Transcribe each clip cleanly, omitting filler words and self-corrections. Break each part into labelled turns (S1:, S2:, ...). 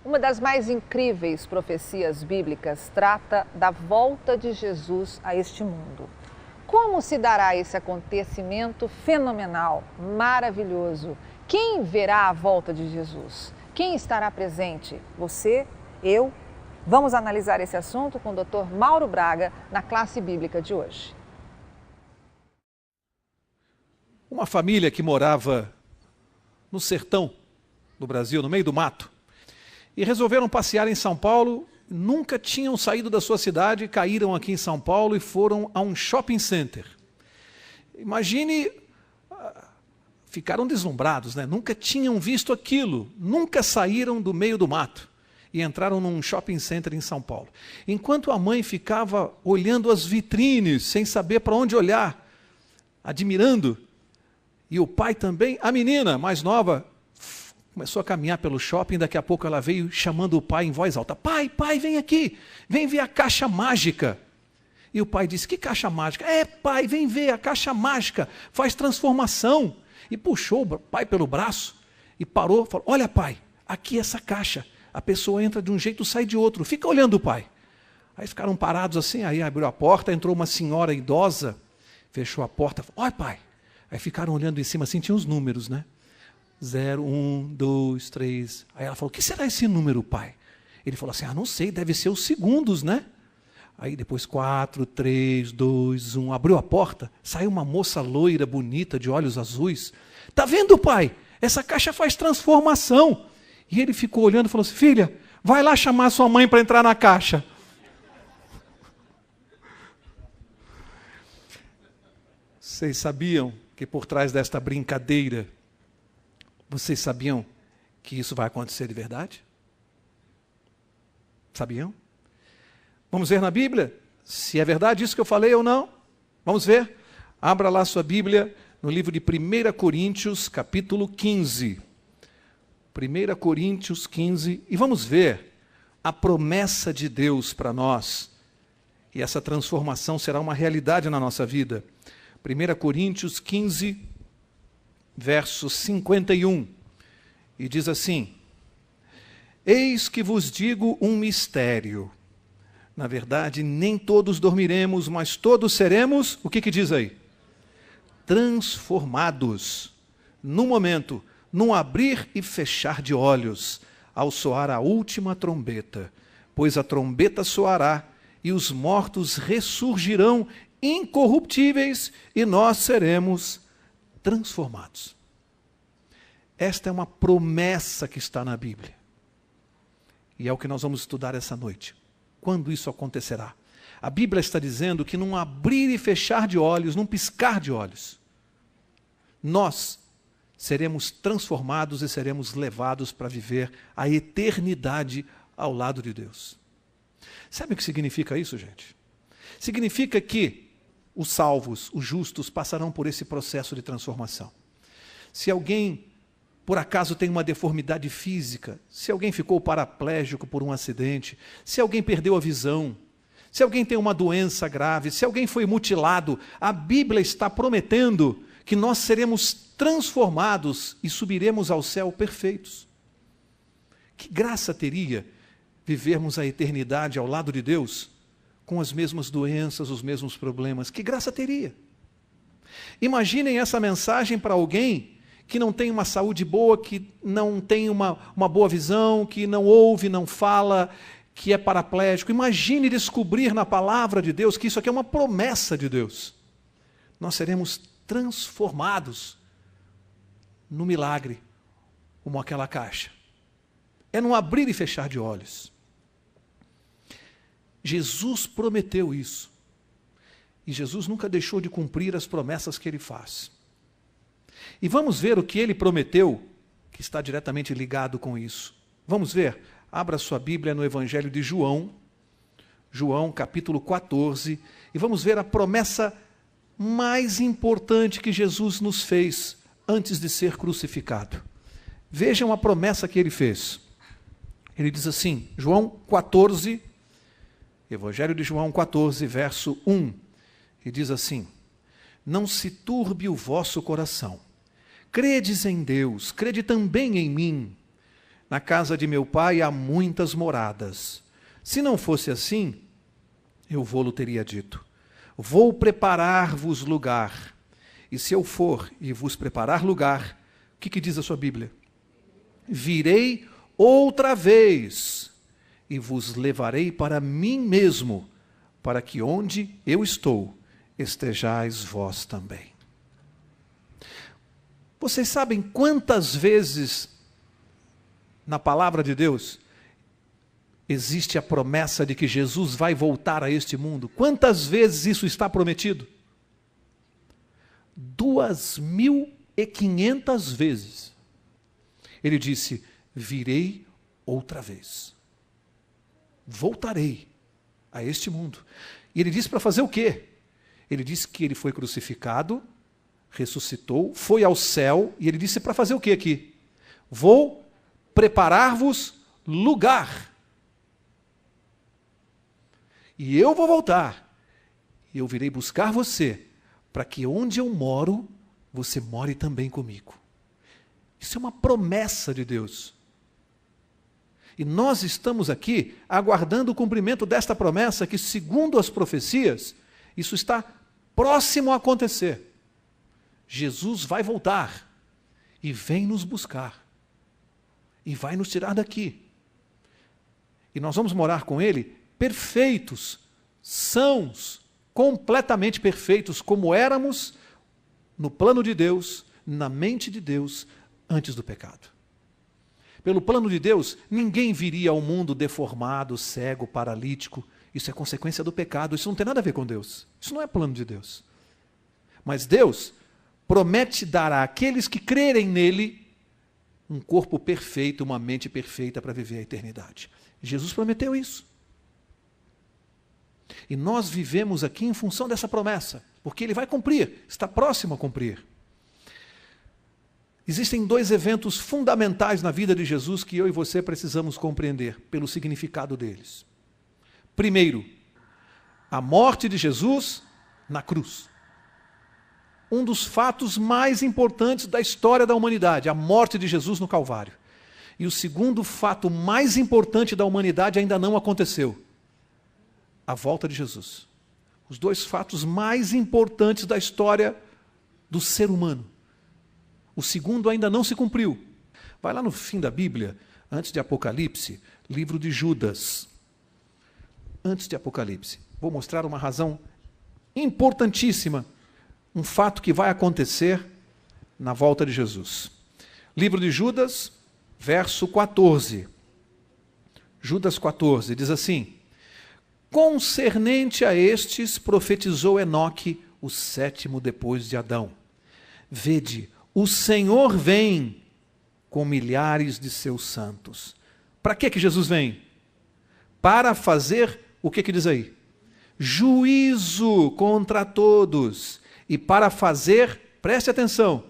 S1: Uma das mais incríveis profecias bíblicas trata da volta de Jesus a este mundo. Como se dará esse acontecimento fenomenal, maravilhoso? Quem verá a volta de Jesus? Quem estará presente? Você? Eu? Vamos analisar esse assunto com o Dr. Mauro Braga na classe bíblica de hoje.
S2: Uma família que morava no sertão do Brasil, no meio do mato, e resolveram passear em São Paulo, nunca tinham saído da sua cidade, caíram aqui em São Paulo e foram a um shopping center. Imagine, ficaram deslumbrados, né? Nunca tinham visto aquilo, nunca saíram do meio do mato e entraram num shopping center em São Paulo. Enquanto a mãe ficava olhando as vitrines, sem saber para onde olhar, admirando, e o pai também, a menina mais nova começou a caminhar pelo shopping, daqui a pouco ela veio chamando o pai em voz alta. Pai, vem aqui, vem ver a caixa mágica. E o pai disse, que caixa mágica? Pai, vem ver a caixa mágica, faz transformação. E puxou o pai pelo braço e parou, falou, olha pai, aqui essa caixa. A pessoa entra de um jeito, sai de outro. Fica olhando o pai. Aí ficaram parados assim, aí abriu a porta, entrou uma senhora idosa, fechou a porta, falou, olha pai. Aí ficaram olhando em cima, assim, tinha os números, né? 0, 1, 2, 3. Aí ela falou, o que será esse número, pai? Ele falou assim, não sei, deve ser os segundos, né? Aí depois 4, 3, 2, 1. Abriu a porta, saiu uma moça loira, bonita, de olhos azuis. Tá vendo, pai? Essa caixa faz transformação. E ele ficou olhando e falou assim, filha, vai lá chamar sua mãe para entrar na caixa. Vocês sabiam que por trás desta brincadeira, vocês sabiam que isso vai acontecer de verdade? Sabiam? Vamos ver na Bíblia se é verdade isso que eu falei ou não. Vamos ver? Abra lá sua Bíblia no livro de 1 Coríntios, capítulo 15. 1 Coríntios 15. E vamos ver a promessa de Deus para nós. E essa transformação será uma realidade na nossa vida. 1 Coríntios 15, verso 51, e diz assim, eis que vos digo um mistério, na verdade nem todos dormiremos, mas todos seremos, o que diz aí? Transformados, num momento, num abrir e fechar de olhos, ao soar a última trombeta, pois a trombeta soará, e os mortos ressurgirão incorruptíveis, e nós seremos transformados. Esta é uma promessa que está na Bíblia. E é o que nós vamos estudar essa noite. Quando isso acontecerá? A Bíblia está dizendo que num abrir e fechar de olhos, num piscar de olhos, nós seremos transformados e seremos levados para viver a eternidade ao lado de Deus. Sabe o que significa isso, gente? Significa que os salvos, os justos, passarão por esse processo de transformação. Se alguém, por acaso, tem uma deformidade física, se alguém ficou paraplégico por um acidente, se alguém perdeu a visão, se alguém tem uma doença grave, se alguém foi mutilado, a Bíblia está prometendo que nós seremos transformados e subiremos ao céu perfeitos. Que graça teria vivermos a eternidade ao lado de Deus, com as mesmas doenças, os mesmos problemas? Que graça teria? Imaginem essa mensagem para alguém que não tem uma saúde boa, que não tem uma boa visão, que não ouve, não fala, que é paraplégico. Imagine descobrir na palavra de Deus que isso aqui é uma promessa de Deus. Nós seremos transformados no milagre, como aquela caixa. É num abrir e fechar de olhos. Jesus prometeu isso. E Jesus nunca deixou de cumprir as promessas que ele faz. E vamos ver o que ele prometeu, que está diretamente ligado com isso. Vamos ver? Abra sua Bíblia no Evangelho de João, João capítulo 14, e vamos ver a promessa mais importante que Jesus nos fez antes de ser crucificado. Vejam a promessa que ele fez. Ele diz assim, João 14, Evangelho de João 14, verso 1, e diz assim, não se turbe o vosso coração, credes em Deus, crede também em mim. Na casa de meu pai há muitas moradas. Se não fosse assim, eu vou-lo teria dito. Vou preparar-vos lugar. E se eu for e vos preparar lugar, o que diz a sua Bíblia? Virei outra vez e vos levarei para mim mesmo, para que onde eu estou, estejais vós também. Vocês sabem quantas vezes na palavra de Deus existe a promessa de que Jesus vai voltar a este mundo? Quantas vezes isso está prometido? 2.500 vezes. Ele disse: virei outra vez. Voltarei a este mundo. E ele disse para fazer o quê? Ele disse que ele foi crucificado, ressuscitou, foi ao céu, e ele disse para fazer o quê aqui? Vou preparar-vos lugar. E eu vou voltar, e eu virei buscar você, para que onde eu moro, você more também comigo. Isso é uma promessa de Deus. E nós estamos aqui aguardando o cumprimento desta promessa, que, segundo as profecias, isso está próximo a acontecer. Jesus vai voltar e vem nos buscar. E vai nos tirar daqui. E nós vamos morar com Ele perfeitos, sãos, completamente perfeitos, como éramos no plano de Deus, na mente de Deus, antes do pecado. Pelo plano de Deus, ninguém viria ao mundo deformado, cego, paralítico. Isso é consequência do pecado, isso não tem nada a ver com Deus. Isso não é plano de Deus. Mas Deus promete dar àqueles que crerem nele um corpo perfeito, uma mente perfeita para viver a eternidade. Jesus prometeu isso. E nós vivemos aqui em função dessa promessa, porque ele vai cumprir, está próximo a cumprir. Existem dois eventos fundamentais na vida de Jesus que eu e você precisamos compreender pelo significado deles. Primeiro, a morte de Jesus na cruz. Um dos fatos mais importantes da história da humanidade, a morte de Jesus no Calvário. E o segundo fato mais importante da humanidade ainda não aconteceu. A volta de Jesus. Os dois fatos mais importantes da história do ser humano. O segundo ainda não se cumpriu. Vai lá no fim da Bíblia, antes de Apocalipse, livro de Judas. Antes de Apocalipse. Vou mostrar uma razão importantíssima, um fato que vai acontecer na volta de Jesus. Livro de Judas, verso 14. Judas 14, diz assim: concernente a estes, profetizou Enoque, o sétimo depois de Adão. Vede, o Senhor vem com milhares de seus santos. Para que Jesus vem? Para fazer, o que diz aí? Juízo contra todos. E para fazer, preste atenção,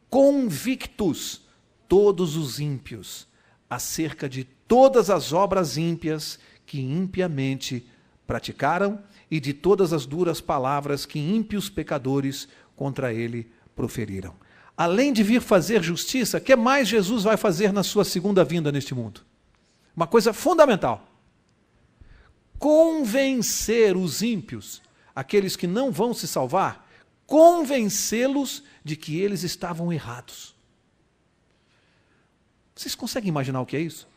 S2: convictos todos os ímpios, acerca de todas as obras ímpias que impiamente praticaram e de todas as duras palavras que ímpios pecadores contra ele proferiram. Além de vir fazer justiça, o que mais Jesus vai fazer na sua segunda vinda neste mundo? Uma coisa fundamental. Convencer os ímpios, aqueles que não vão se salvar, convencê-los de que eles estavam errados. Vocês conseguem imaginar o que é isso?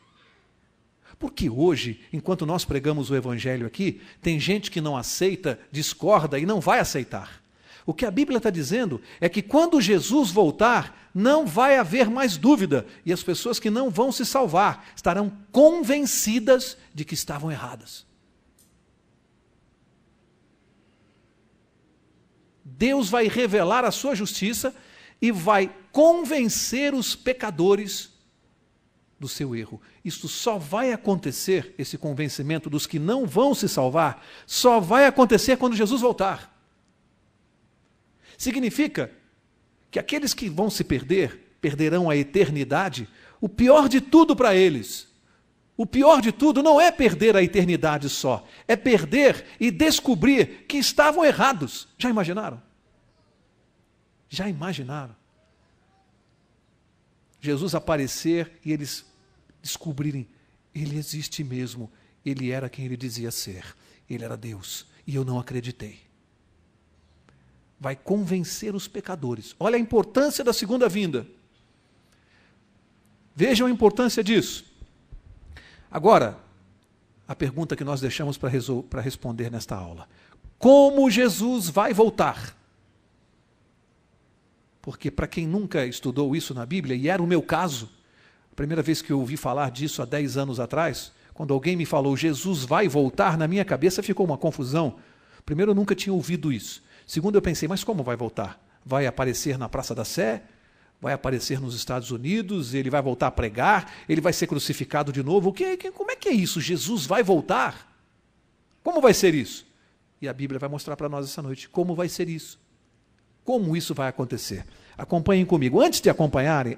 S2: Porque hoje, enquanto nós pregamos o Evangelho aqui, tem gente que não aceita, discorda e não vai aceitar. O que a Bíblia está dizendo é que quando Jesus voltar, não vai haver mais dúvida, e as pessoas que não vão se salvar estarão convencidas de que estavam erradas. Deus vai revelar a sua justiça e vai convencer os pecadores do seu erro. Isso só vai acontecer, esse convencimento dos que não vão se salvar, só vai acontecer quando Jesus voltar. Significa que aqueles que vão se perder, perderão a eternidade. O pior de tudo para eles, o pior de tudo não é perder a eternidade só, é perder e descobrir que estavam errados. Já imaginaram? Já imaginaram? Jesus aparecer e eles descobrirem, ele existe mesmo, ele era quem ele dizia ser, ele era Deus, e eu não acreditei. Vai convencer os pecadores. Olha a importância da segunda vinda. Vejam a importância disso. Agora, a pergunta que nós deixamos para responder nesta aula. Como Jesus vai voltar? Porque para quem nunca estudou isso na Bíblia, e era o meu caso, a primeira vez que eu ouvi falar disso há 10 anos atrás, quando alguém me falou, Jesus vai voltar, na minha cabeça ficou uma confusão. Primeiro, eu nunca tinha ouvido isso. Segundo, eu pensei, mas como vai voltar? Vai aparecer na Praça da Sé? Vai aparecer nos Estados Unidos? Ele vai voltar a pregar? Ele vai ser crucificado de novo? Como é que é isso? Jesus vai voltar? Como vai ser isso? E a Bíblia vai mostrar para nós essa noite como vai ser isso. Como isso vai acontecer. Acompanhem comigo. Antes de acompanharem,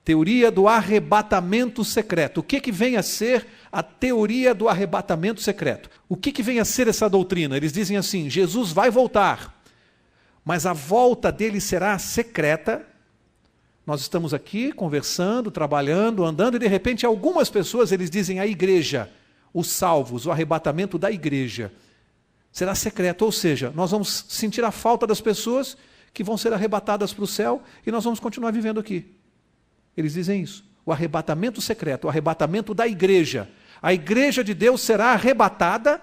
S2: teoria do arrebatamento secreto. O que vem a ser a teoria do arrebatamento secreto? O que vem a ser essa doutrina? Eles dizem assim, Jesus vai voltar, mas a volta dele será secreta. Nós estamos aqui conversando, trabalhando, andando, e de repente algumas pessoas, eles dizem a igreja, os salvos, o arrebatamento da igreja, será secreto, ou seja, nós vamos sentir a falta das pessoas que vão ser arrebatadas para o céu e nós vamos continuar vivendo aqui. Eles dizem isso, o arrebatamento secreto, o arrebatamento da igreja. A igreja de Deus será arrebatada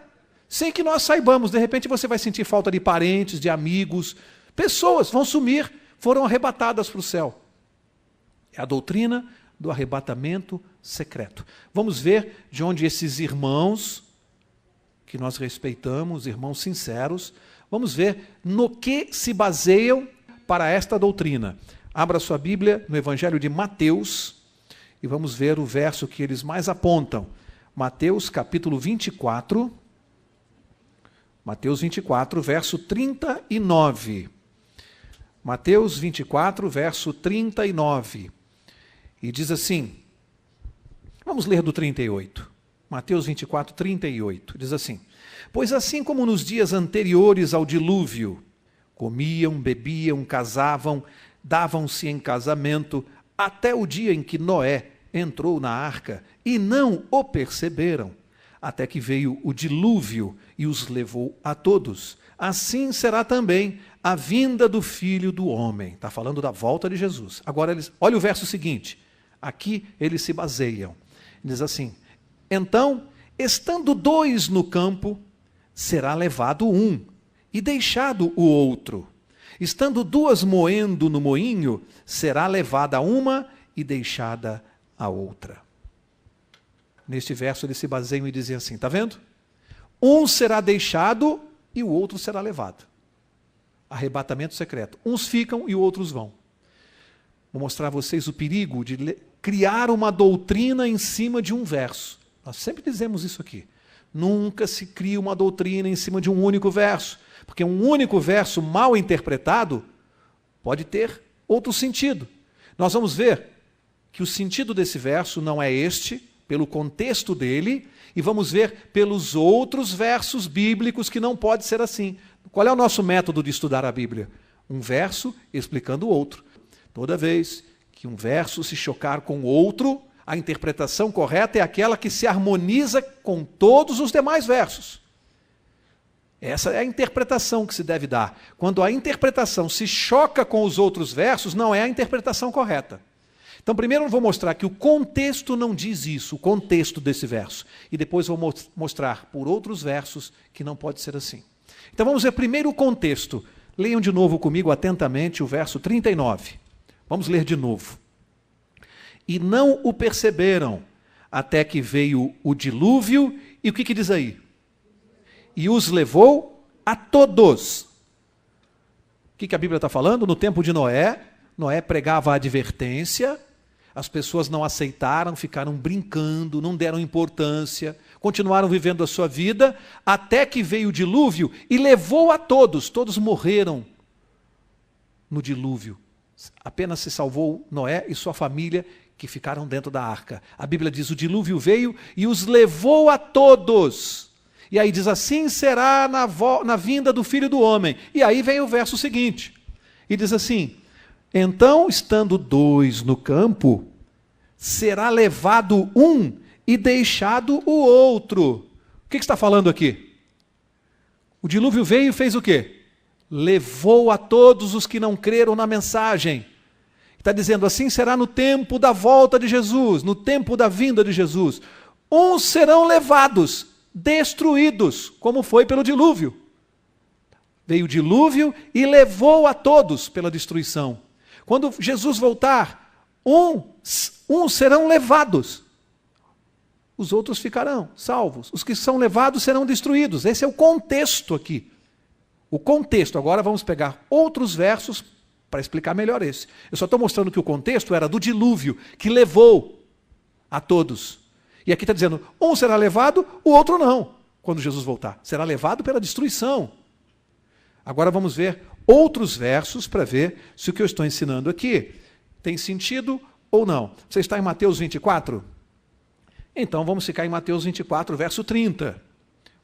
S2: sem que nós saibamos. De repente você vai sentir falta de parentes, de amigos, pessoas vão sumir, foram arrebatadas para o céu. É a doutrina do arrebatamento secreto. Vamos ver de onde esses irmãos, que nós respeitamos, irmãos sinceros, vamos ver no que se baseiam para esta doutrina. Abra sua Bíblia no Evangelho de Mateus e vamos ver o verso que eles mais apontam. Mateus capítulo 24, Mateus 24, verso 39. Mateus 24, verso 39. E diz assim, vamos ler do 38. Mateus 24, 38. Diz assim, pois assim como nos dias anteriores ao dilúvio, comiam, bebiam, casavam, davam-se em casamento, até o dia em que Noé entrou na arca, e não o perceberam, até que veio o dilúvio e os levou a todos. Assim será também a vinda do Filho do Homem. Está falando da volta de Jesus. Agora, olha o verso seguinte. Aqui eles se baseiam. Diz assim, então, estando 2 no campo, será levado um, e deixado o outro. Estando 2 moendo no moinho, será levada uma e deixada a outra. Neste verso eles se baseiam e dizem assim, está vendo? Um será deixado e o outro será levado. Arrebatamento secreto. Uns ficam e outros vão. Vou mostrar a vocês o perigo de criar uma doutrina em cima de um verso. Nós sempre dizemos isso aqui. Nunca se cria uma doutrina em cima de um único verso. Porque um único verso mal interpretado pode ter outro sentido. Nós vamos ver que o sentido desse verso não é este, pelo contexto dele, e vamos ver pelos outros versos bíblicos que não pode ser assim. Qual é o nosso método de estudar a Bíblia? Um verso explicando o outro. Toda vez que um verso se chocar com outro, a interpretação correta é aquela que se harmoniza com todos os demais versos. Essa é a interpretação que se deve dar. Quando a interpretação se choca com os outros versos, não é a interpretação correta. Então, primeiro eu vou mostrar que o contexto não diz isso, o contexto desse verso. E depois vou mostrar por outros versos que não pode ser assim. Então vamos ver primeiro o contexto. Leiam de novo comigo atentamente o verso 39. Vamos ler de novo. E não o perceberam, até que veio o dilúvio, e o que diz aí? E os levou a todos. O que a Bíblia está falando? No tempo de Noé, Noé pregava a advertência, as pessoas não aceitaram, ficaram brincando, não deram importância, continuaram vivendo a sua vida, até que veio o dilúvio e levou a todos. Todos morreram no dilúvio. Apenas se salvou Noé e sua família, que ficaram dentro da arca. A Bíblia diz, o dilúvio veio e os levou a todos. E aí diz, assim será na vinda do Filho do Homem. E aí vem o verso seguinte. E diz assim, então, estando 2 no campo, será levado um e deixado o outro. O que está falando aqui? O dilúvio veio e fez o quê? Levou a todos os que não creram na mensagem. Está dizendo, assim será no tempo da volta de Jesus, no tempo da vinda de Jesus. Uns serão levados, destruídos, como foi pelo dilúvio. Veio o dilúvio e levou a todos pela destruição. Quando Jesus voltar, uns serão levados, os outros ficarão salvos. Os que são levados serão destruídos. Esse é o contexto aqui. O contexto. Agora vamos pegar outros versos para explicar melhor esse. Eu só estou mostrando que o contexto era do dilúvio, que levou a todos. E aqui está dizendo, um será levado, o outro não, quando Jesus voltar. Será levado pela destruição. Agora vamos ver outros versos para ver se o que eu estou ensinando aqui tem sentido ou não. Você está em Mateus 24? Então vamos ficar em Mateus 24, verso 30.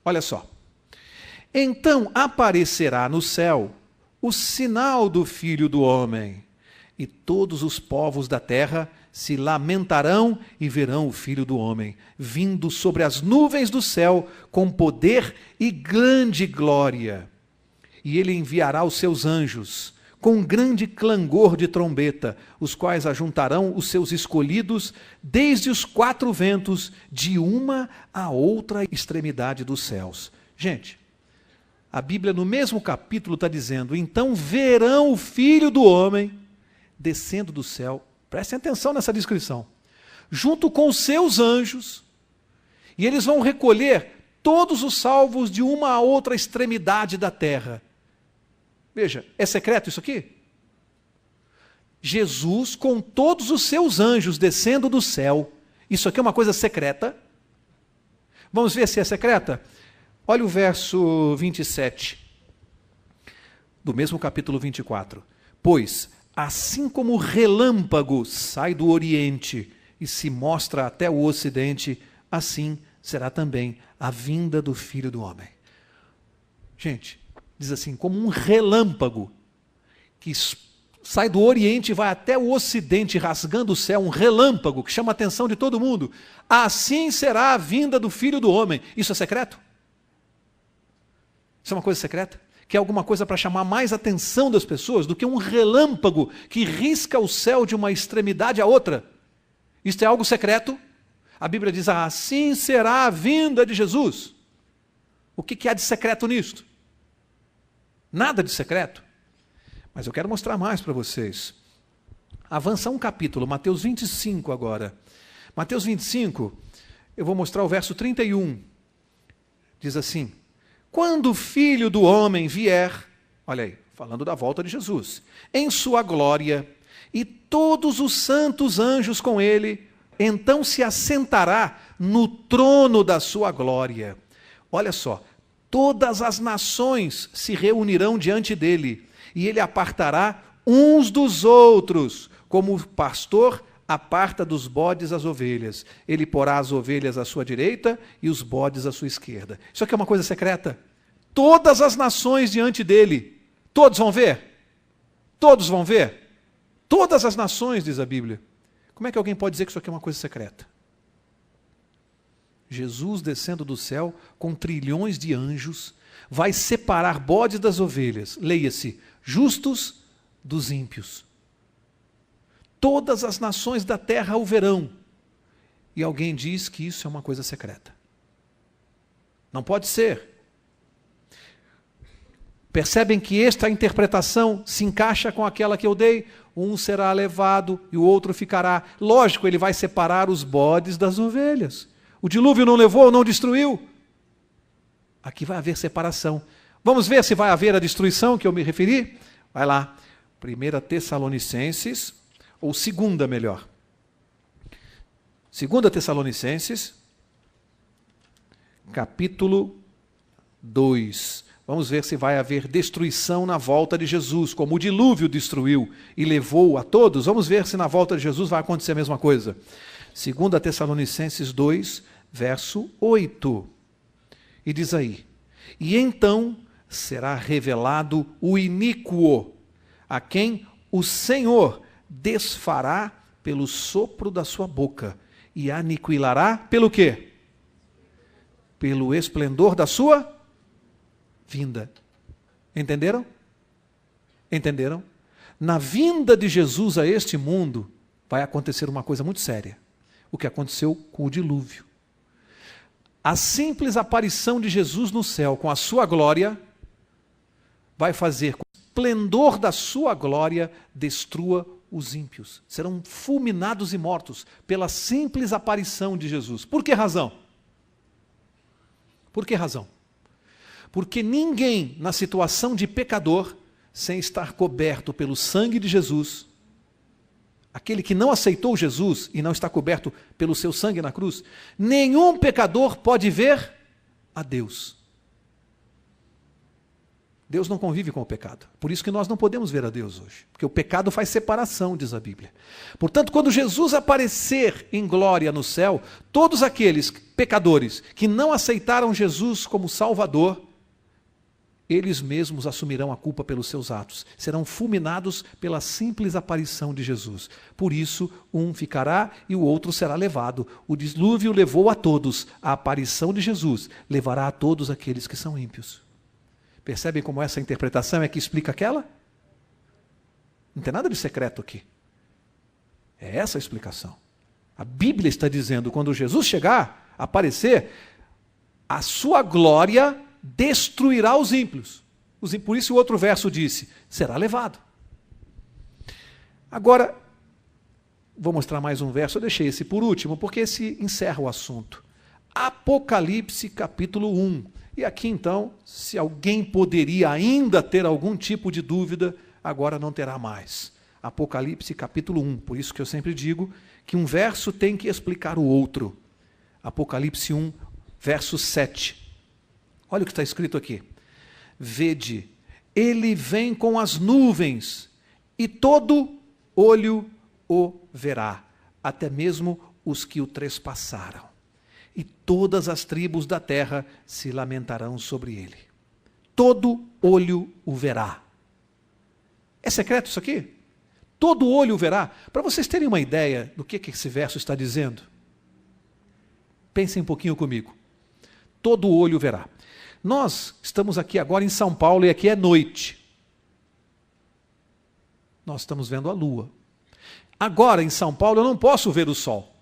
S2: Olha só. Então aparecerá no céu o sinal do Filho do Homem, e todos os povos da terra se lamentarão e verão o Filho do Homem, vindo sobre as nuvens do céu com poder e grande glória. E ele enviará os seus anjos, com grande clangor de trombeta, os quais ajuntarão os seus escolhidos desde os quatro ventos, de uma a outra extremidade dos céus. Gente, a Bíblia no mesmo capítulo está dizendo, então verão o Filho do Homem descendo do céu, prestem atenção nessa descrição, junto com os seus anjos, e eles vão recolher todos os salvos de uma a outra extremidade da terra. Veja, é secreto isso aqui? Jesus com todos os seus anjos descendo do céu. Isso aqui é uma coisa secreta? Vamos ver se é secreta? Olha o verso 27, do mesmo capítulo 24. Pois, assim como o relâmpago sai do Oriente e se mostra até o Ocidente, assim será também a vinda do Filho do Homem. Gente, diz assim, como um relâmpago que sai do Oriente e vai até o Ocidente, rasgando o céu, um relâmpago que chama a atenção de todo mundo. Assim será a vinda do Filho do Homem. Isso é secreto? Isso é uma coisa secreta? Que é alguma coisa para chamar mais atenção das pessoas do que um relâmpago que risca o céu de uma extremidade à outra? Isto é algo secreto? A Bíblia diz, assim será a vinda de Jesus. O que há de secreto nisto? Nada de secreto. Mas eu quero mostrar mais para vocês. Avança um capítulo, Mateus 25 agora. Mateus 25, eu vou mostrar o verso 31. Diz assim, quando o Filho do Homem vier, olha aí, falando da volta de Jesus, em sua glória, e todos os santos anjos com ele, então se assentará no trono da sua glória. Olha só, todas as nações se reunirão diante dele, e ele apartará uns dos outros, como o pastor aparta dos bodes as ovelhas. Ele porá as ovelhas à sua direita e os bodes à sua esquerda. Isso aqui é uma coisa secreta? Todas as nações diante dele. Todos vão ver? Todos vão ver? Todas as nações, diz a Bíblia. Como é que alguém pode dizer que isso aqui é uma coisa secreta? Jesus descendo do céu com trilhões de anjos, vai separar bodes das ovelhas. Leia-se, justos dos ímpios. Todas as nações da terra o verão. E alguém diz que isso é uma coisa secreta. Não pode ser. Percebem que esta interpretação se encaixa com aquela que eu dei? Um será levado e o outro ficará. Lógico, ele vai separar os bodes das ovelhas. O dilúvio não levou, não destruiu. Aqui vai haver separação. Vamos ver se vai haver a destruição que eu me referi? Vai lá. 1 Tessalonicenses, ou 2 melhor. 2 Tessalonicenses, capítulo 2. Vamos ver se vai haver destruição na volta de Jesus, como o dilúvio destruiu e levou a todos. Vamos ver se na volta de Jesus vai acontecer a mesma coisa. 2 Tessalonicenses 2, verso 8. E diz aí, e então será revelado o iníquo, a quem o Senhor desfará pelo sopro da sua boca e aniquilará pelo quê? Pelo esplendor da sua vinda. Entenderam? Entenderam? Na vinda de Jesus a este mundo vai acontecer uma coisa muito séria. O que aconteceu com o dilúvio. A simples aparição de Jesus no céu com a sua glória vai fazer com que o esplendor da sua glória destrua os ímpios. Serão fulminados e mortos pela simples aparição de Jesus. Por que razão? Por que razão? Porque ninguém na situação de pecador, sem estar coberto pelo sangue de Jesus, aquele que não aceitou Jesus e não está coberto pelo seu sangue na cruz, nenhum pecador pode ver a Deus. Deus não convive com o pecado. Por isso que nós não podemos ver a Deus hoje. Porque o pecado faz separação, diz a Bíblia. Portanto, quando Jesus aparecer em glória no céu, todos aqueles pecadores que não aceitaram Jesus como Salvador, eles mesmos assumirão a culpa pelos seus atos. Serão fulminados pela simples aparição de Jesus. Por isso, um ficará e o outro será levado. O dilúvio levou a todos. A aparição de Jesus levará a todos aqueles que são ímpios. Percebem como essa interpretação é que explica aquela? Não tem nada de secreto aqui. É essa a explicação. A Bíblia está dizendo, quando Jesus chegar, aparecer, a sua glória destruirá os ímpios. Por isso o outro verso disse, será levado. Agora, vou mostrar mais um verso, eu deixei esse por último, porque esse encerra o assunto. Apocalipse capítulo 1. E aqui então, se alguém poderia ainda ter algum tipo de dúvida, agora não terá mais. Apocalipse capítulo 1, por isso que eu sempre digo que um verso tem que explicar o outro. Apocalipse 1, verso 7. Olha o que está escrito aqui. Vede, ele vem com as nuvens, e todo olho o verá, até mesmo os que o trespassaram. E todas as tribos da terra se lamentarão sobre ele. Todo olho o verá. É secreto isso aqui? Todo olho o verá. Para vocês terem uma ideia do que esse verso está dizendo, pensem um pouquinho comigo. Todo olho o verá. Nós estamos aqui agora em São Paulo e aqui é noite. Nós estamos vendo a lua. Agora em São Paulo eu não posso ver o sol.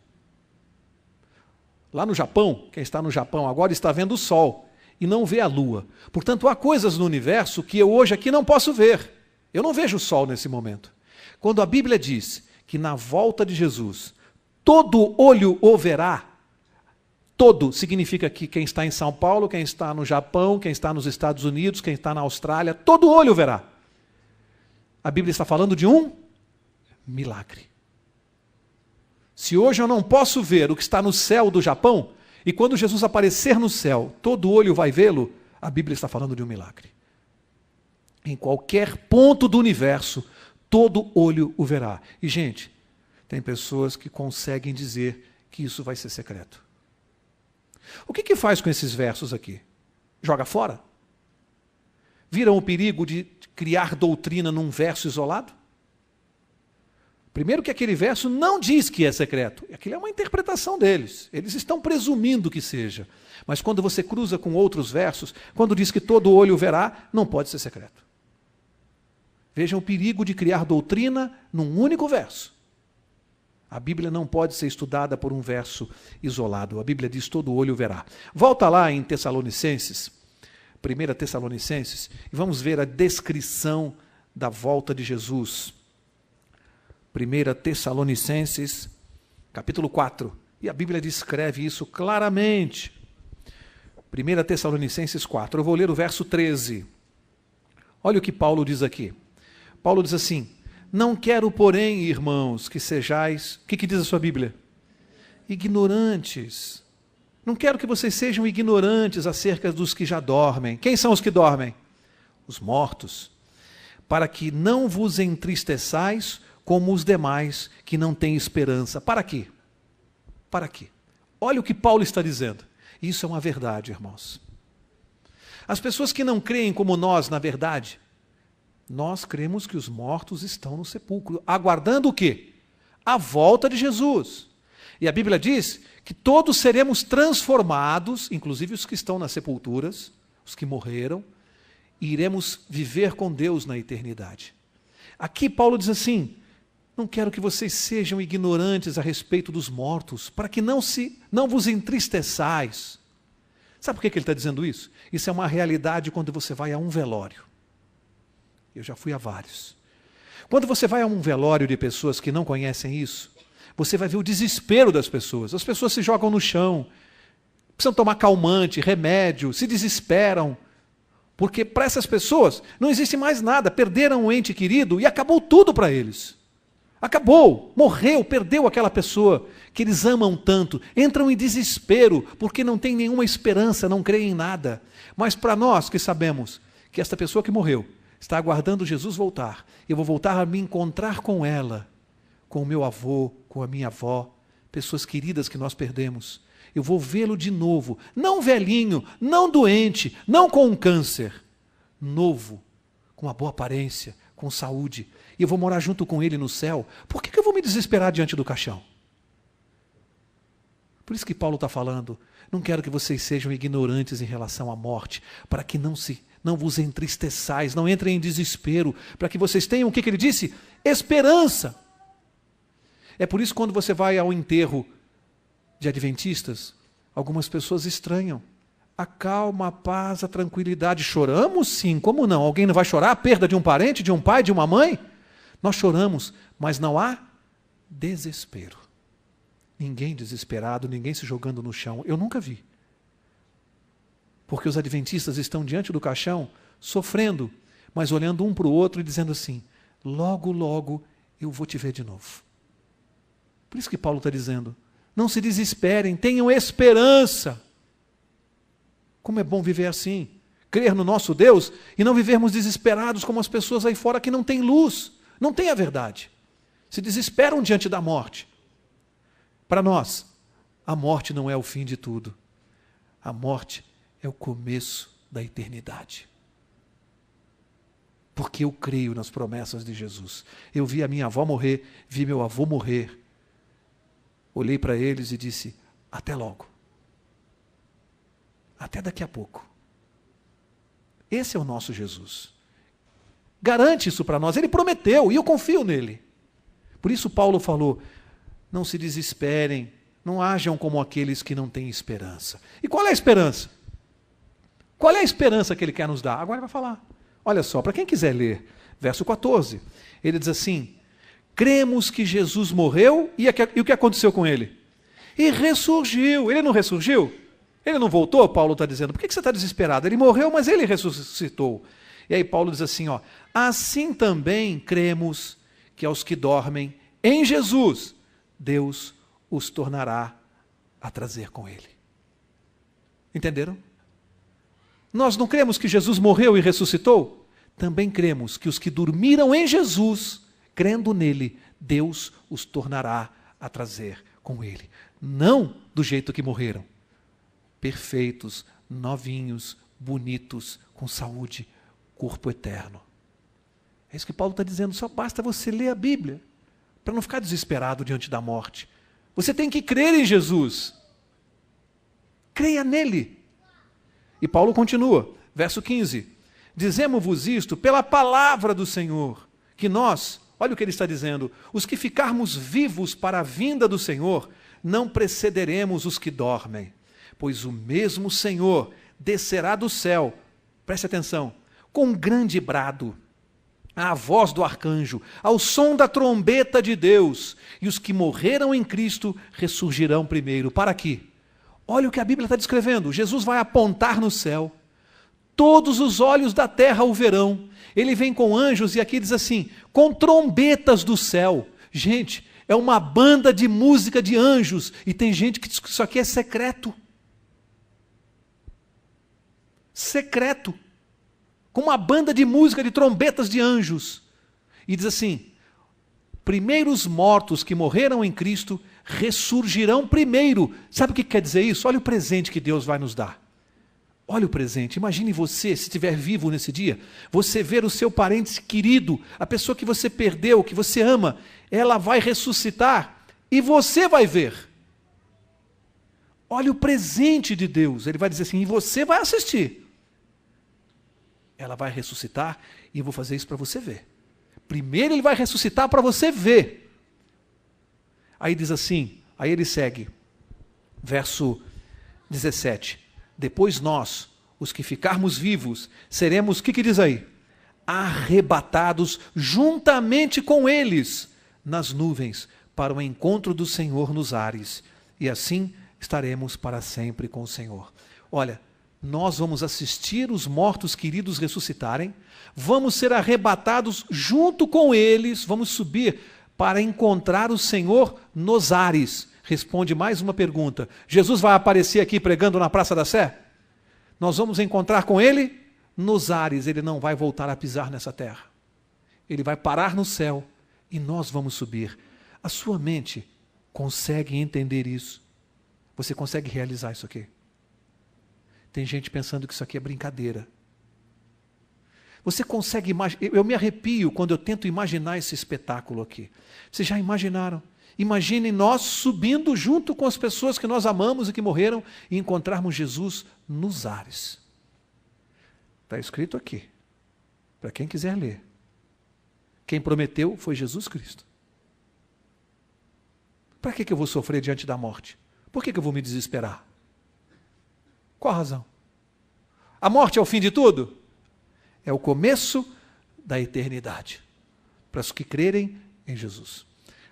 S2: Lá no Japão, quem está no Japão agora está vendo o sol e não vê a lua. Portanto, há coisas no universo que eu hoje aqui não posso ver. Eu não vejo o sol nesse momento. Quando a Bíblia diz que na volta de Jesus, todo olho o verá, todo significa que quem está em São Paulo, quem está no Japão, quem está nos Estados Unidos, quem está na Austrália, todo olho o verá. A Bíblia está falando de um milagre. Se hoje eu não posso ver o que está no céu do Japão, e quando Jesus aparecer no céu, todo olho vai vê-lo, a Bíblia está falando de um milagre. Em qualquer ponto do universo, todo olho o verá. E, gente, tem pessoas que conseguem dizer que isso vai ser secreto. O que faz com esses versos aqui? Joga fora? Viram o perigo de criar doutrina num verso isolado? Primeiro que aquele verso não diz que é secreto. Aquilo é uma interpretação deles. Eles estão presumindo que seja. Mas quando você cruza com outros versos, quando diz que todo olho verá, não pode ser secreto. Vejam o perigo de criar doutrina num único verso. A Bíblia não pode ser estudada por um verso isolado. A Bíblia diz todo olho verá. Volta lá em Tessalonicenses, 1 Tessalonicenses, e vamos ver a descrição da volta de Jesus. 1 Tessalonicenses, capítulo 4. E a Bíblia descreve isso claramente. 1 Tessalonicenses 4. Eu vou ler o verso 13. Olha o que Paulo diz aqui. Paulo diz assim, não quero, porém, irmãos, que sejais... O que diz a sua Bíblia? Ignorantes. Não quero que vocês sejam ignorantes acerca dos que já dormem. Quem são os que dormem? Os mortos. Para que não vos entristeçais como os demais que não têm esperança. Para quê? Para quê? Olha o que Paulo está dizendo. Isso é uma verdade, irmãos. As pessoas que não creem como nós, na verdade, nós cremos que os mortos estão no sepulcro. Aguardando o quê? a volta de Jesus. E a Bíblia diz que todos seremos transformados, inclusive os que estão nas sepulturas, os que morreram, e iremos viver com Deus na eternidade. Aqui Paulo diz assim: não quero que vocês sejam ignorantes a respeito dos mortos, para que não vos entristeçais. Sabe por que ele está dizendo isso? Isso é uma realidade quando você vai a um velório. Eu já fui a vários. Quando você vai a um velório de pessoas que não conhecem isso, você vai ver o desespero das pessoas. As pessoas se jogam no chão, precisam tomar calmante, remédio, se desesperam. Porque para essas pessoas não existe mais nada, perderam um ente querido e acabou tudo para eles. Acabou, morreu, perdeu aquela pessoa que eles amam tanto, entram em desespero porque não tem nenhuma esperança, não creem em nada. Mas para nós que sabemos que esta pessoa que morreu está aguardando Jesus voltar, eu vou voltar a me encontrar com ela, com o meu avô, com a minha avó, pessoas queridas que nós perdemos. Eu vou vê-lo de novo, não velhinho, não doente, não com um câncer, novo, com uma boa aparência, com saúde. E eu vou morar junto com ele no céu. Por que eu vou me desesperar diante do caixão? Por isso que Paulo está falando, não quero que vocês sejam ignorantes em relação à morte, para que não vos entristeçais, não entrem em desespero, para que vocês tenham, o que ele disse? Esperança. É por isso que quando você vai ao enterro de adventistas, algumas pessoas estranham. A calma, a paz, a tranquilidade. Choramos sim, como não? Alguém não vai chorar a perda de um parente, de um pai, de uma mãe? Nós choramos, mas não há desespero. Ninguém desesperado, ninguém se jogando no chão. Eu nunca vi. Porque os adventistas estão diante do caixão, sofrendo, mas olhando um para o outro e dizendo assim: logo, logo eu vou te ver de novo. Por isso que Paulo está dizendo: não se desesperem, tenham esperança. Como é bom viver assim, crer no nosso Deus e não vivermos desesperados como as pessoas aí fora que não têm luz, não têm a verdade. Se desesperam diante da morte. Para nós, a morte não é o fim de tudo. A morte é o começo da eternidade. Porque eu creio nas promessas de Jesus. Eu vi a minha avó morrer, vi meu avô morrer. Olhei para eles e disse: até logo. Até daqui a pouco. Esse é o nosso Jesus. Garante isso para nós. Ele prometeu e eu confio nele. Por isso Paulo falou: não se desesperem, não hajam como aqueles que não têm esperança. E qual é a esperança? Qual é a esperança que ele quer nos dar? Agora ele vai falar. Olha só, para quem quiser ler, verso 14, ele diz assim: cremos que Jesus morreu e o que aconteceu com ele? E ressurgiu. Ele não ressurgiu? Ele não voltou? Paulo está dizendo. Por que você está desesperado? Ele morreu, mas ele ressuscitou. E aí Paulo diz assim, ó: assim também cremos que aos que dormem em Jesus, Deus os tornará a trazer com ele. Entenderam? Nós não cremos que Jesus morreu e ressuscitou? Também cremos que os que dormiram em Jesus, crendo nele, Deus os tornará a trazer com ele. Não do jeito que morreram. Perfeitos, novinhos, bonitos, com saúde, corpo eterno. É isso que Paulo está dizendo. Só basta você ler a Bíblia, para não ficar desesperado diante da morte. Você tem que crer em Jesus. Creia nele. E Paulo continua, verso 15. Dizemos-vos isto pela palavra do Senhor, que nós, olha o que ele está dizendo, os que ficarmos vivos para a vinda do Senhor, não precederemos os que dormem, pois o mesmo Senhor descerá do céu, preste atenção, com um grande brado, à voz do arcanjo, ao som da trombeta de Deus, e os que morreram em Cristo ressurgirão primeiro. Para quê? Olha o que a Bíblia está descrevendo. Jesus vai apontar no céu, todos os olhos da terra o verão. Ele vem com anjos e aqui diz assim, com trombetas do céu. Gente, é uma banda de música de anjos, e tem gente que diz que isso aqui é secreto. Secreto. Com uma banda de música de trombetas de anjos. E diz assim, primeiros mortos que morreram em Cristo ressurgirão primeiro. Sabe o que quer dizer isso? Olha o presente que Deus vai nos dar. Olha o presente, imagine você, se estiver vivo nesse dia, você ver o seu parente querido, a pessoa que você perdeu, que você ama, ela vai ressuscitar e você vai ver. Olha o presente de Deus, ele vai dizer assim, e você vai assistir. Ela vai ressuscitar e eu vou fazer isso para você ver. Primeiro ele vai ressuscitar para você ver. Aí diz assim, aí ele segue, verso 17. Depois nós, os que ficarmos vivos, seremos, o que diz aí? Arrebatados juntamente com eles nas nuvens para o encontro do Senhor nos ares. E assim estaremos para sempre com o Senhor. Olha, nós vamos assistir os mortos queridos ressuscitarem, vamos ser arrebatados junto com eles, vamos subir para encontrar o Senhor nos ares. Responde mais uma pergunta. Jesus vai aparecer aqui pregando na Praça da Sé? Nós vamos encontrar com Ele nos ares. Ele não vai voltar a pisar nessa terra. Ele vai parar no céu e nós vamos subir. A sua mente consegue entender isso? Você consegue realizar isso aqui? Tem gente pensando que isso aqui é brincadeira. Você consegue imaginar? Eu me arrepio quando eu tento imaginar esse espetáculo aqui. Vocês já imaginaram? Imaginem nós subindo junto com as pessoas que nós amamos e que morreram e encontrarmos Jesus nos ares. Está escrito aqui, para quem quiser ler. Quem prometeu foi Jesus Cristo. Para que eu vou sofrer diante da morte? Por que eu vou me desesperar? Qual a razão? A morte é o fim de tudo? É o começo da eternidade, para os que crerem em Jesus.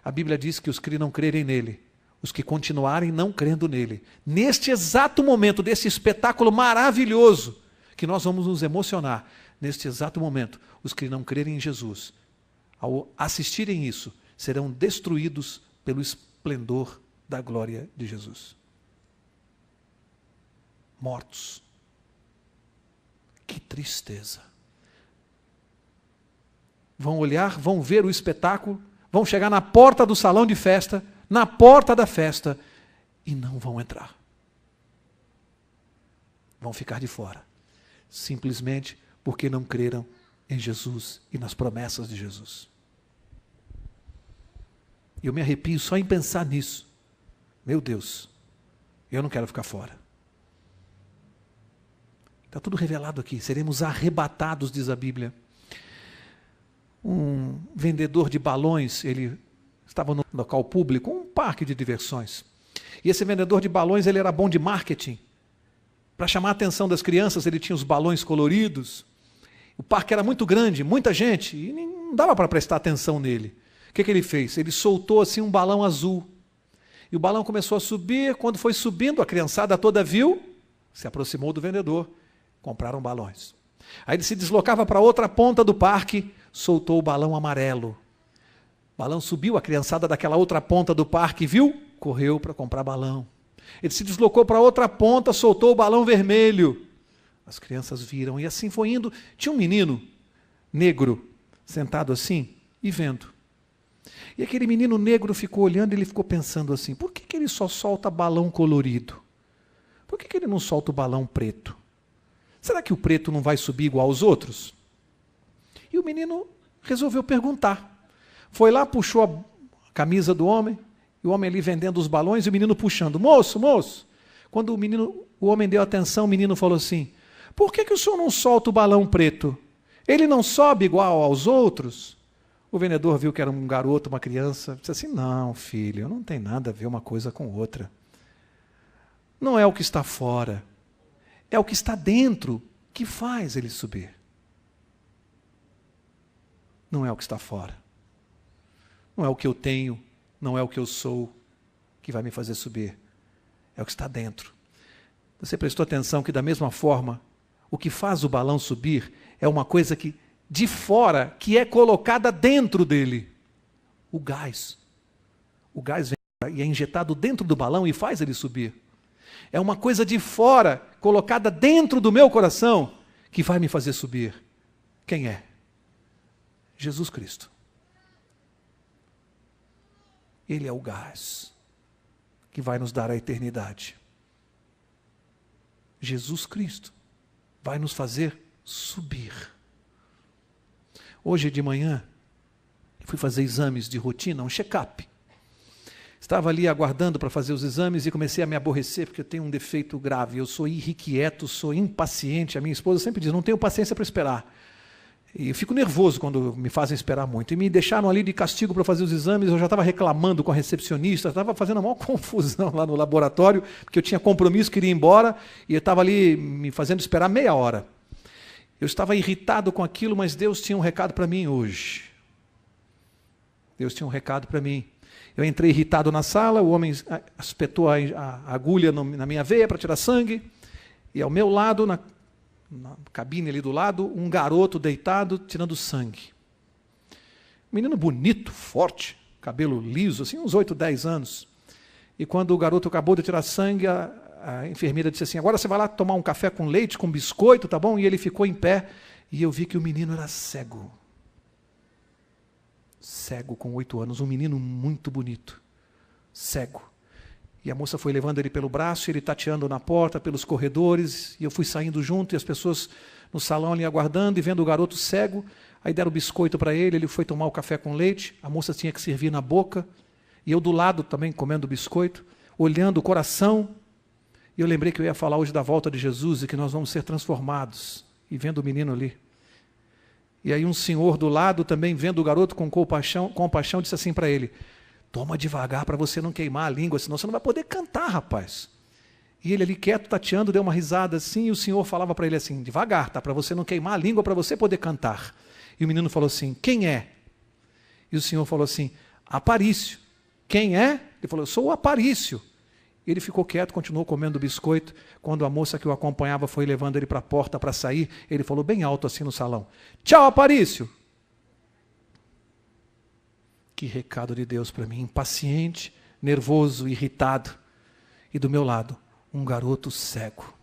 S2: A Bíblia diz que os que não crerem nele, os que continuarem não crendo nele, neste exato momento, desse espetáculo maravilhoso, que nós vamos nos emocionar, neste exato momento, os que não crerem em Jesus, ao assistirem isso, serão destruídos pelo esplendor da glória de Jesus. Mortos. Que tristeza. Vão olhar, vão ver o espetáculo, vão chegar na porta do salão de festa, na porta da festa, e não vão entrar. Vão ficar de fora. Simplesmente porque não creram em Jesus e nas promessas de Jesus. Eu me arrepio só em pensar nisso. Meu Deus, eu não quero ficar fora. Está tudo revelado aqui. Seremos arrebatados, diz a Bíblia. Um vendedor de balões, ele estava no local público, um parque de diversões. E esse vendedor de balões, ele era bom de marketing. Para chamar a atenção das crianças, ele tinha os balões coloridos. O parque era muito grande, muita gente, e não dava para prestar atenção nele. O que ele fez? Ele soltou assim um balão azul. E o balão começou a subir. Quando foi subindo, a criançada toda viu, se aproximou do vendedor, compraram balões. Aí ele se deslocava para outra ponta do parque, soltou o balão amarelo. O balão subiu, a criançada daquela outra ponta do parque viu, correu para comprar balão. Ele se deslocou para outra ponta, soltou o balão vermelho. As crianças viram e assim foi indo. Tinha um menino negro sentado assim e vendo. E aquele menino negro ficou olhando e ele ficou pensando assim, por que ele só solta balão colorido? Por que ele não solta o balão preto? Será que o preto não vai subir igual aos outros? E o menino resolveu perguntar. Foi lá, puxou a camisa do homem, e o homem ali vendendo os balões, e o menino puxando. Moço, moço. Quando o homem deu atenção, o menino falou assim, por que o senhor não solta o balão preto? Ele não sobe igual aos outros? O vendedor viu que era um garoto, uma criança, disse assim, não, filho, não tem nada a ver uma coisa com outra. Não é o que está fora, é o que está dentro que faz ele subir. Não é o que está fora. Não é o que eu tenho, não é o que eu sou que vai me fazer subir. É o que está dentro. Você prestou atenção que da mesma forma, o que faz o balão subir é uma coisa que de fora, que é colocada dentro dele. O gás. O gás vem e é injetado dentro do balão e faz ele subir. É uma coisa de fora, colocada dentro do meu coração, que vai me fazer subir. Quem é? Jesus Cristo. Ele é o gás que vai nos dar a eternidade. Jesus Cristo. vai nos fazer subir. Hoje de manhã, fui fazer exames de rotina, um check-up. Estava ali aguardando para fazer os exames e comecei a me aborrecer, porque eu tenho um defeito grave. Eu sou irrequieto, sou impaciente. A minha esposa sempre diz, não tenho paciência para esperar. E eu fico nervoso quando me fazem esperar muito. E me deixaram ali de castigo para fazer os exames, eu já estava reclamando com a recepcionista, estava fazendo a maior confusão lá no laboratório, porque eu tinha compromisso, queria ir embora, e eu estava ali me fazendo esperar meia hora. Eu estava irritado com aquilo, mas Deus tinha um recado para mim hoje. Deus tinha um recado para mim. Eu entrei irritado na sala, o homem espetou a agulha na minha veia para tirar sangue, e ao meu lado, na cabine ali do lado, um garoto deitado, tirando sangue. Menino bonito, forte, cabelo liso, assim, uns 8, 10 anos. E quando o garoto acabou de tirar sangue, a enfermeira disse assim, agora você vai lá tomar um café com leite, com biscoito, tá bom? E ele ficou em pé, e eu vi que o menino era cego. Cego com 8 anos, um menino muito bonito, cego. E a moça foi levando ele pelo braço, ele tateando na porta, pelos corredores, e eu fui saindo junto, e as pessoas no salão ali aguardando, e vendo o garoto cego, aí deram o biscoito para ele, ele foi tomar o café com leite, a moça tinha que servir na boca, e eu do lado também comendo o biscoito, olhando o coração, e eu lembrei que eu ia falar hoje da volta de Jesus, e que nós vamos ser transformados, e vendo o menino ali. E aí um senhor do lado também, vendo o garoto com compaixão, disse assim para ele, toma devagar para você não queimar a língua, senão você não vai poder cantar, rapaz. E ele ali quieto, tateando, deu uma risada assim, e o senhor falava para ele assim, devagar, tá? Para você não queimar a língua, para você poder cantar. E o menino falou assim, quem é? E o senhor falou assim, Aparício. Quem é? Ele falou, eu sou o Aparício. E ele ficou quieto, continuou comendo o biscoito. Quando a moça que o acompanhava foi levando ele para a porta para sair, ele falou bem alto assim no salão, tchau, Aparício. Que recado de Deus para mim, impaciente, nervoso, irritado. E do meu lado, um garoto cego,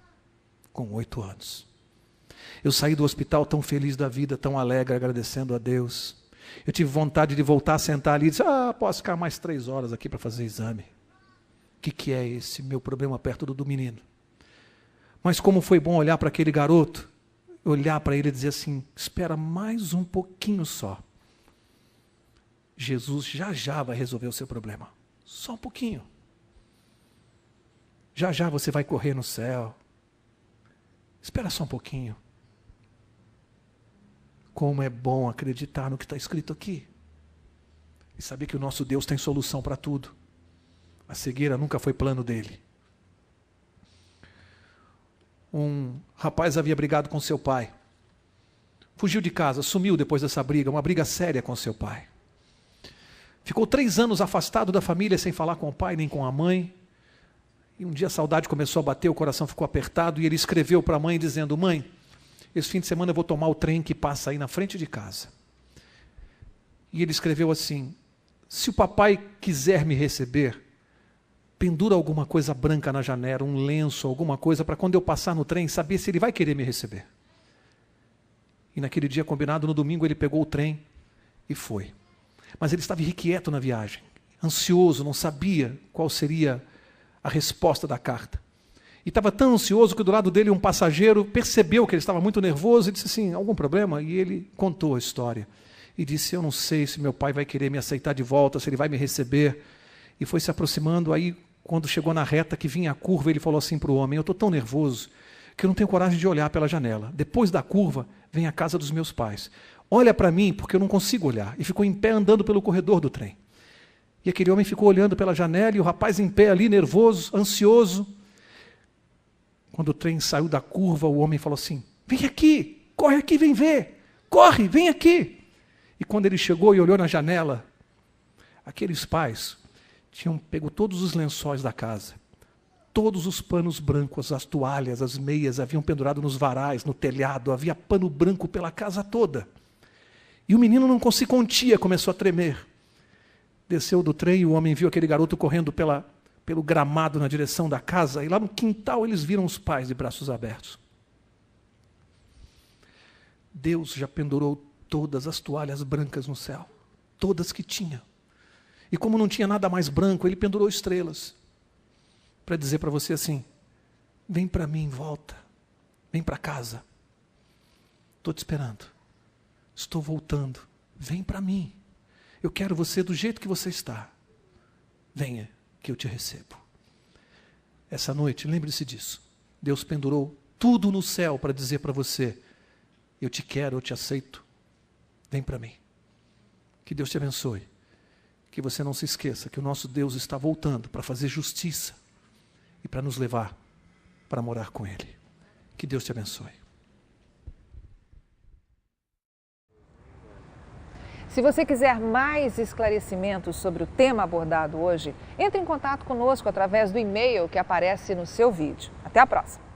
S2: com 8 anos. Eu saí do hospital tão feliz da vida, tão alegre, agradecendo a Deus. Eu tive vontade de voltar a sentar ali e disse, posso ficar mais 3 horas aqui para fazer exame. O que é esse meu problema perto do menino? Mas como foi bom olhar para aquele garoto, olhar para ele e dizer assim, espera mais um pouquinho só. Jesus já vai resolver o seu problema. Só um pouquinho. Já você vai correr no céu. Espera só um pouquinho. Como é bom acreditar no que está escrito aqui. E saber que o nosso Deus tem solução para tudo. A cegueira nunca foi plano dele. Um rapaz havia brigado com seu pai. Fugiu de casa, sumiu depois dessa briga, uma briga séria com seu pai. Ficou 3 anos afastado da família, sem falar com o pai nem com a mãe. E um dia a saudade começou a bater, o coração ficou apertado, e ele escreveu para a mãe dizendo, mãe, esse fim de semana eu vou tomar o trem que passa aí na frente de casa. E ele escreveu assim, se o papai quiser me receber, pendura alguma coisa branca na janela, um lenço, alguma coisa, para quando eu passar no trem, saber se ele vai querer me receber. E naquele dia combinado, no domingo, ele pegou o trem e foi. Mas ele estava irrequieto na viagem, ansioso, não sabia qual seria a resposta da carta. E estava tão ansioso que do lado dele um passageiro percebeu que ele estava muito nervoso e disse assim, algum problema? E ele contou a história. E disse, eu não sei se meu pai vai querer me aceitar de volta, se ele vai me receber. E foi se aproximando, aí quando chegou na reta que vinha a curva, ele falou assim para o homem, eu estou tão nervoso que eu não tenho coragem de olhar pela janela. Depois da curva, vem a casa dos meus pais. Olha para mim, porque eu não consigo olhar. E ficou em pé andando pelo corredor do trem. E aquele homem ficou olhando pela janela e o rapaz em pé ali, nervoso, ansioso. Quando o trem saiu da curva, o homem falou assim, vem aqui, corre aqui, vem ver. Corre, vem aqui. E quando ele chegou e olhou na janela, aqueles pais tinham pego todos os lençóis da casa, todos os panos brancos, as toalhas, as meias, haviam pendurado nos varais, no telhado, havia pano branco pela casa toda. E o menino não se contia, começou a tremer. Desceu do trem e o homem viu aquele garoto correndo pelo gramado na direção da casa, e lá no quintal eles viram os pais de braços abertos. Deus já pendurou todas as toalhas brancas no céu, todas que tinha. E como não tinha nada mais branco, ele pendurou estrelas, para dizer para você assim, vem para mim, volta, vem para casa. estou te esperando. Estou voltando. Vem para mim. Eu quero você do jeito que você está. Venha, que eu te recebo. Essa noite, lembre-se disso. Deus pendurou tudo no céu para dizer para você: eu te quero, eu te aceito. Vem para mim. Que Deus te abençoe. Que você não se esqueça que o nosso Deus está voltando para fazer justiça e para nos levar para morar com Ele. Que Deus te abençoe.
S1: Se você quiser mais esclarecimentos sobre o tema abordado hoje, entre em contato conosco através do e-mail que aparece no seu vídeo. Até a próxima!